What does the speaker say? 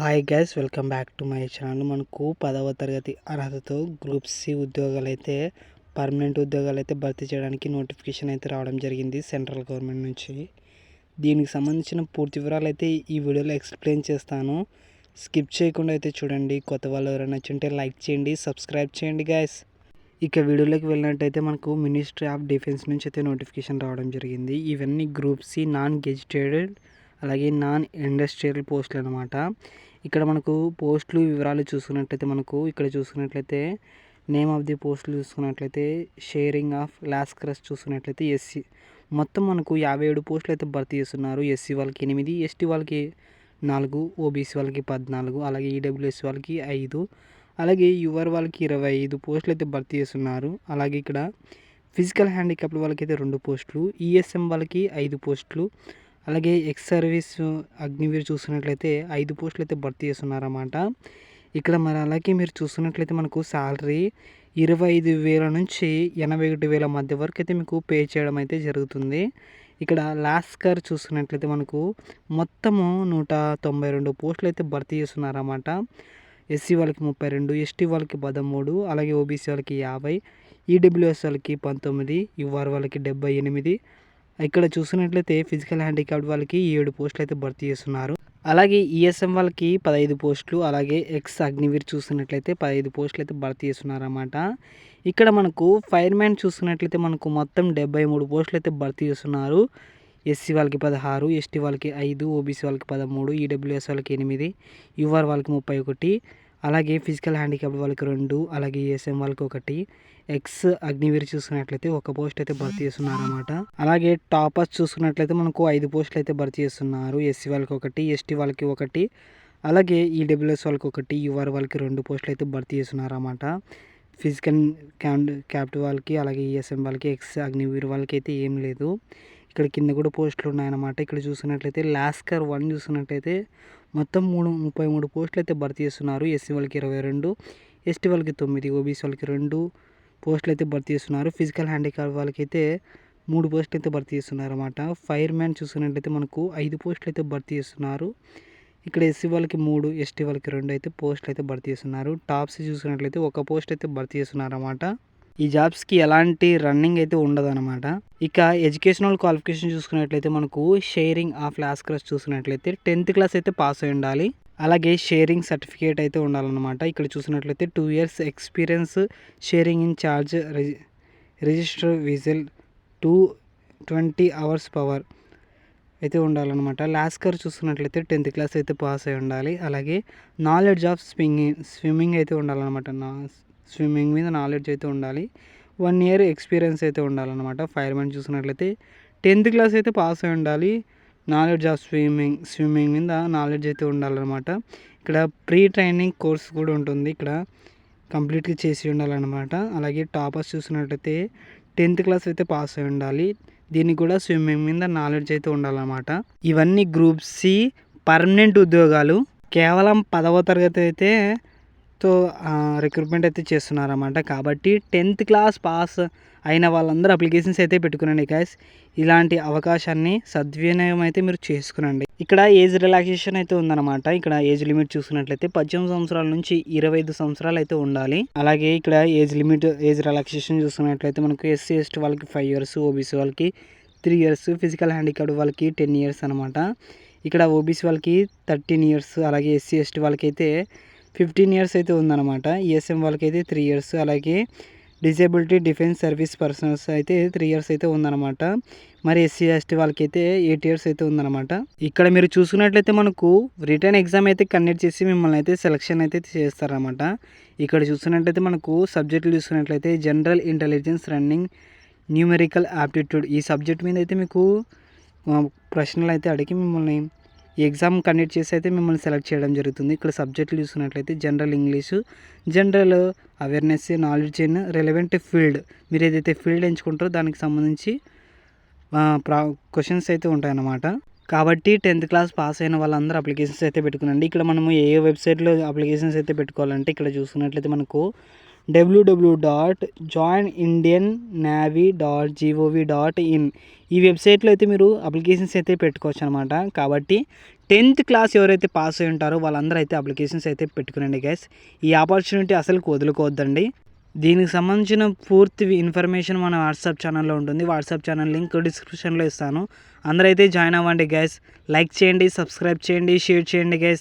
Hi guys, welcome back to my channel. మనకు 10వ తరగతి అర్హతతో గ్రూప్ సి ఉద్యోగాలైతే పర్మనెంట్ ఉద్యోగాలైతే భర్తీ చేయడానికి నోటిఫికేషన్ అయితే రావడం జరిగింది సెంట్రల్ గవర్నమెంట్ నుంచి. దీనికి సంబంధించిన పూర్తి వివరాలు అయితే ఈ వీడియోలో ఎక్స్ప్లెయిన్ చేస్తాను. స్కిప్ చేయకుండా అయితే చూడండి. కొత్త వాళ్ళు ఎవరైనా నచ్చుంటే లైక్ చేయండి, సబ్స్క్రైబ్ చేయండి గైస్. ఇక వీడియోలోకి వెళ్ళినట్టయితే మనకు మినిస్ట్రీ ఆఫ్ డిఫెన్స్ నుంచి అయితే నోటిఫికేషన్ రావడం జరిగింది. ఇవన్నీ గ్రూప్ సి నాన్ గెజిటెడ్ అలాగే నాన్ ఇండస్ట్రియల్ పోస్టులు అనమాట. ఇక్కడ మనకు పోస్టులు వివరాలు చూసుకున్నట్లయితే మనకు ఇక్కడ చూసుకున్నట్లయితే నేమ్ ఆఫ్ ది పోస్టులు చూసుకున్నట్లయితే షేరింగ్ ఆఫ్ లాస్కరస్ చూసుకున్నట్లయితే ఎస్సీ మొత్తం మనకు 57 పోస్టులు అయితే భర్తీ చేస్తున్నారు. ఎస్సీ వాళ్ళకి 8, ఎస్టీ వాళ్ళకి 4, ఓబీసీ వాళ్ళకి 14, అలాగే ఈడబ్ల్యూఎస్ వాళ్ళకి 5, అలాగే యువర్ వాళ్ళకి 25 పోస్టులు అయితే భర్తీ చేస్తున్నారు. అలాగే ఇక్కడ ఫిజికల్ హ్యాండిక్యాప్డ్ వాళ్ళకి అయితే 2 పోస్టులు, ఈఎస్ఎం వాళ్ళకి 5 పోస్టులు, అలాగే ఎక్స్ సర్వీస్ అగ్నివీర్ చూస్తున్నట్లయితే 5 పోస్టులు అయితే భర్తీ చేస్తున్నారన్నమాట. ఇక్కడ మరి అలాగే మీరు చూస్తున్నట్లయితే మనకు శాలరీ 25,000 నుంచి 81,000 మధ్య వరకు అయితే మీకు పే చేయడం అయితే జరుగుతుంది. ఇక్కడ లాస్కర్ చూస్తున్నట్లయితే మనకు మొత్తము 192 పోస్టులు అయితే భర్తీ చేస్తున్నారన్నమాట. ఎస్సీ వాళ్ళకి 32, ఎస్టీ వాళ్ళకి 13, అలాగే ఓబీసీ వాళ్ళకి 50, ఈడబ్ల్యూఎస్ వాళ్ళకి 19, యుఆర్ వాళ్ళకి 78. ఇక్కడ చూస్తున్నట్లయితే ఫిజికల్ హ్యాండిక్యాప్డ్ వాళ్ళకి 7 పోస్టులు అయితే భర్తీ చేస్తున్నారు. అలాగే ఈఎస్ఎం వాళ్ళకి 15 పోస్టులు, అలాగే ఎక్స్ అగ్నివీర్ చూస్తున్నట్లయితే 15 పోస్టులు అయితే భర్తీ చేస్తున్నారు అన్నమాట. ఇక్కడ మనకు ఫైర్మ్యాన్ చూస్తున్నట్లయితే మనకు మొత్తం 73 పోస్టులు అయితే భర్తీ చేస్తున్నారు. ఎస్సీ వాళ్ళకి 16, ఎస్టీ వాళ్ళకి 5, ఓబీసీ వాళ్ళకి 13, ఈడబ్ల్యూఎస్ వాళ్ళకి 8, యుఆర్ వాళ్ళకి 31, అలాగే ఫిజికల్ హ్యాండిక్యాప్డ్ వాళ్ళకి 2, అలాగే ఈఎస్ఎం వాళ్ళకి 1, ఎక్స్ అగ్నివీర్ చూసుకున్నట్లయితే 1 పోస్ట్ అయితే భర్తీ చేస్తున్నారు అన్నమాట. అలాగే టాపర్స్ చూసుకున్నట్లయితే మనకు 5 పోస్టులు అయితే భర్తీ చేస్తున్నారు. ఎస్సీ వాళ్ళకి 1, ఎస్టీ వాళ్ళకి 1, అలాగే ఈడబ్ల్యూఎస్ వాళ్ళకి 1, యుఆర్ వాళ్ళకి 2 పోస్టులు అయితే భర్తీ చేస్తున్నారు అన్నమాట. ఫిజికల్ క్యాప్టివ్ వాళ్ళకి, అలాగే ఈఎస్ఎం వాళ్ళకి, ఎక్స్ అగ్నివీర్ వాళ్ళకి అయితే ఏం లేదు. ఇక్కడ కింద కూడా పోస్టులు ఉన్నాయన్నమాట. ఇక్కడ చూసినట్లయితే లాస్కర్ 1 చూసినట్లయితే మొత్తం 33 పోస్టులు అయితే భర్తీ చేస్తున్నారు. ఎస్సీ వాళ్ళకి 22, ఎస్టీ వాళ్ళకి 9, ఓబీసీ వాళ్ళకి 2 పోస్టులు అయితే భర్తీ చేస్తున్నారు. ఫిజికల్ హ్యాండిక్యాప్ వాళ్ళకి అయితే 3 పోస్టులు అయితే భర్తీ చేస్తున్నారు అన్నమాట. ఫైర్ మ్యాన్ చూసుకున్నట్లయితే మనకు 5 పోస్టులు అయితే భర్తీ చేస్తున్నారు. ఇక్కడ ఎస్సీ వాళ్ళకి 3, ఎస్టీ వాళ్ళకి 2 అయితే పోస్టులు అయితే భర్తీ చేస్తున్నారు. టాప్స్ చూసుకున్నట్లయితే 1 పోస్ట్ అయితే భర్తీ చేస్తున్నారు అన్నమాట. ఈ జాబ్స్కి ఎలాంటి రన్నింగ్ అయితే ఉండదు అనమాట. ఇక ఎడ్యుకేషనల్ క్వాలిఫికేషన్ చూసుకున్నట్లయితే మనకు షేరింగ్ ఆఫ్ లాస్కరస్ చూసుకున్నట్లయితే 10th క్లాస్ అయితే పాస్ అయి ఉండాలి. అలాగే షేరింగ్ సర్టిఫికేట్ అయితే ఉండాలన్నమాట. ఇక్కడ చూసినట్లయితే 2 years experience sharing in charge register whistle 220 hours power అయితే ఉండాలన్నమాట. లాస్కర్ చూసుకున్నట్లయితే 10th క్లాస్ అయితే పాస్ అయి ఉండాలి. అలాగే నాలెడ్జ్ ఆఫ్ స్విమ్మింగ్ అయితే ఉండాలన్నమాట. స్విమ్మింగ్ మీద నాలెడ్జ్ అయితే ఉండాలి. 1 year ఎక్స్పీరియన్స్ అయితే ఉండాలన్నమాట. ఫైర్మెన్ చూసినట్లయితే 10th క్లాస్ అయితే పాస్ అయి ఉండాలి. నాలెడ్జ్ ఆఫ్ స్విమ్మింగ్ మీద నాలెడ్జ్ అయితే ఉండాలన్నమాట. ఇక్కడ ప్రీ ట్రైనింగ్ కోర్స్ కూడా ఉంటుంది. ఇక్కడ కంప్లీట్గా చేసి ఉండాలన్నమాట. అలాగే టాపర్స్ చూసినట్లయితే 10th క్లాస్ అయితే పాస్ అయి ఉండాలి. దీనికి కూడా స్విమ్మింగ్ మీద నాలెడ్జ్ అయితే ఉండాలన్నమాట. ఇవన్నీ గ్రూప్ సి పర్మనెంట్ ఉద్యోగాలు. కేవలం 10వ తరగతి అయితే రిక్రూట్మెంట్ అయితే చేస్తున్నారన్నమాట. కాబట్టి 10th క్లాస్ పాస్ అయిన వాళ్ళందరూ అప్లికేషన్స్ అయితే పెట్టుకునండి గైస్. ఇలాంటి అవకాశాన్ని సద్వినియోగం అయితే మీరు చేసుకునండి. ఇక్కడ ఏజ్ రిలాక్సేషన్ అయితే ఉందన్నమాట. ఇక్కడ ఏజ్ లిమిట్ చూసుకున్నట్లయితే 18 సంవత్సరాల నుంచి 25 సంవత్సరాలు అయితే ఉండాలి. అలాగే ఇక్కడ ఏజ్ రిలాక్సేషన్ చూసుకున్నట్లయితే మనకు ఎస్సీ ఎస్టీ వాళ్ళకి 5 years, ఓబీసీ వాళ్ళకి 3 years, ఫిజికల్ హ్యాండిక్యాప్డ్ వాళ్ళకి 10 years అనమాట. ఇక్కడ ఓబీసీ వాళ్ళకి 13 years, అలాగే ఎస్సీ ఎస్టీ వాళ్ళకి అయితే 15 years అయితే ఉందన్నమాట. ఈఎస్ఎం వాళ్ళకి అయితే 3 years, అలాగే డిజేబిలిటీ డిఫెన్స్ సర్వీస్ పర్సనల్స్ అయితే 3 years అయితే ఉందన్నమాట. మరి ఎస్సీ ఎస్టీ వాళ్ళకి అయితే 8 years అయితే ఉందన్నమాట. ఇక్కడ మీరు చూసుకున్నట్లయితే మనకు రిటర్న్ ఎగ్జామ్ అయితే కండక్ట్ చేసి మిమ్మల్ని అయితే సెలక్షన్ అయితే చేస్తారన్నమాట. ఇక్కడ చూస్తున్నట్లయితే మనకు సబ్జెక్టులు చూసుకున్నట్లయితే general intelligence, running, numerical aptitude ఈ సబ్జెక్ట్ మీద అయితే మీకు ప్రశ్నలు అయితే అడిగి మిమ్మల్ని ఈ ఎగ్జామ్ కండక్ట్ చేసి అయితే మిమ్మల్ని సెలెక్ట్ చేయడం జరుగుతుంది. ఇక్కడ సబ్జెక్టులు చూసుకున్నట్లయితే general English, general awareness, knowledge in relevant field. మీరు ఏదైతే ఫీల్డ్ ఎంచుకుంటారో దానికి సంబంధించి క్వశ్చన్స్ అయితే ఉంటాయన్నమాట. కాబట్టి 10th క్లాస్ పాస్ అయిన వాళ్ళందరూ అప్లికేషన్స్ అయితే పెట్టుకునండి. ఇక్కడ మనము ఏ వెబ్సైట్లో అప్లికేషన్స్ అయితే పెట్టుకోవాలంటే ఇక్కడ చూసుకున్నట్లయితే మనకు www.joinindiannavy.gov.in. ఈ వెబ్సైట్లో అయితే మీరు అప్లికేషన్స్ అయితే పెట్టుకోవచ్చు అనమాట. కాబట్టి 10th క్లాస్ ఎవరైతే పాస్ అయి ఉంటారో వాళ్ళందరూ అయితే అప్లికేషన్స్ అయితే పెట్టుకునండి గైస్. ఈ ఆపర్చునిటీ అసలు వదులుకోవద్దండి. దీనికి సంబంధించిన పూర్తి ఇన్ఫర్మేషన్ మన వాట్సాప్ ఛానల్లో ఉంటుంది. వాట్సాప్ ఛానల్ లింక్ డిస్క్రిప్షన్లో ఇస్తాను. అందరూ అయితే జాయిన్ అవ్వండి గైస్. లైక్ చేయండి, సబ్స్క్రైబ్ చేయండి, షేర్ చేయండి గైస్.